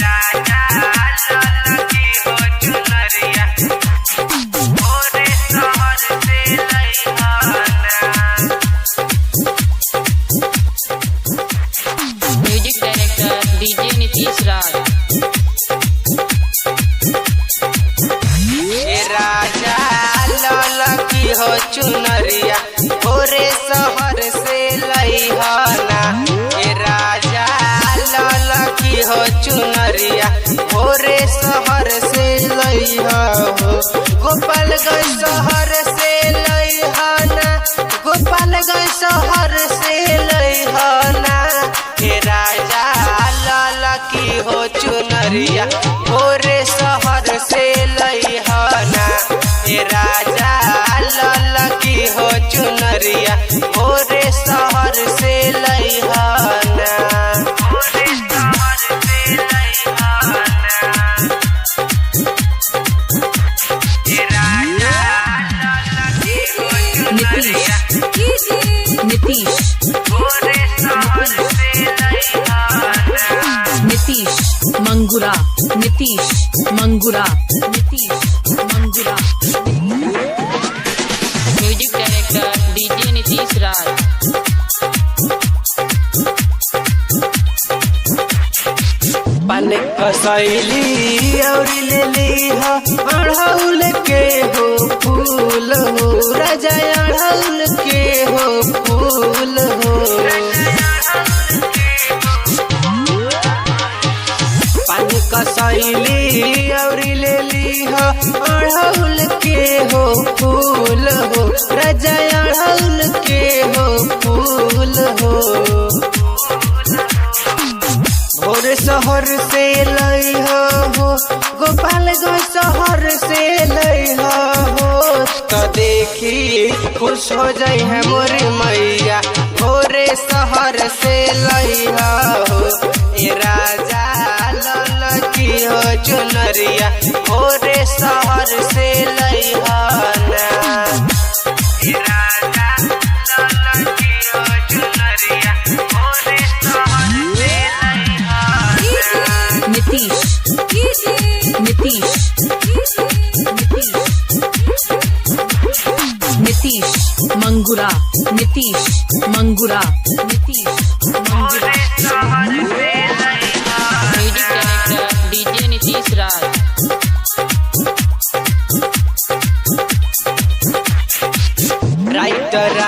राजा ललकी हो चुनरिया मोरे शहर से लइहाना। म्यूजिक डायरेक्टर डीजे नीतीश राज। राजा ललकी हो चुनरिया मोरे शहर से लइहाना। राजा ललकी हो चुनरिया मोरे शहर से लइहा हो। गोपालगंज शहर से लइहाना, गोपालगंज शहर से लइहाना। राजा ललकी हो चुनरिया मोरे शहर से लइहाना। राजा ललकी हो चुनरिया मोरे शहर से लइहाना। मोरे शहर से लइहाना। राजा ललकी हो चुनरिया नीतीश मोरे शहर से लइहाना। Nitish Mangura, Nitish Mangura, Nitish Mangura. Music director DJ Nitish Raj. पान कसैली और ले लीहा अड़हुल के हो फूल हो। राजा अड़हुल के हो फूल हो। पान कसैली और ले लीहा अड़हुल के हो फूल हो। राजा अड़हुल के हो फूल हो। भोर शहर से लइहा हो, गोपालगंज शहर से लइहा हो। तो देखी खुश हो जाई है मोर मैया भोरे शहर से लइहा हो। राजा ललकी हो चुनरिया भोरे शहर से लइहाना। राजा ललकी हो चुनरिया मोरे शहर से Nitish Nitish Nitish Mangura, Nitish Mangura, Nitish Mangura. Music director DJ Nitish Raj. Writer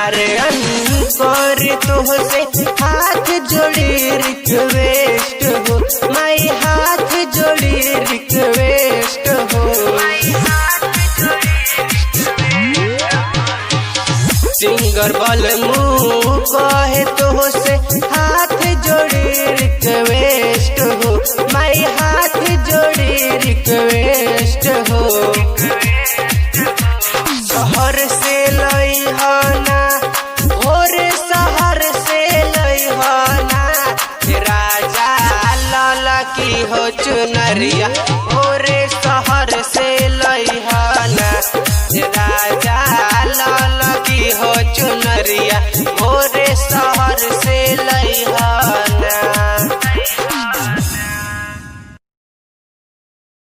कर तुहसे हाथ जोड़ी रिक्वेस्ट हो। माई हाथ जोड़ी रिक्वेस्ट हो। सिंगर बलमू कहे तुहसे हाथ जोड़ी रिक्वेस्ट हो। माई हाथ जोड़ी रिक्वेस्ट हो। शहर से लइहाना भोरे शहर से लइहाना। राजा ललकी हो चुनरिया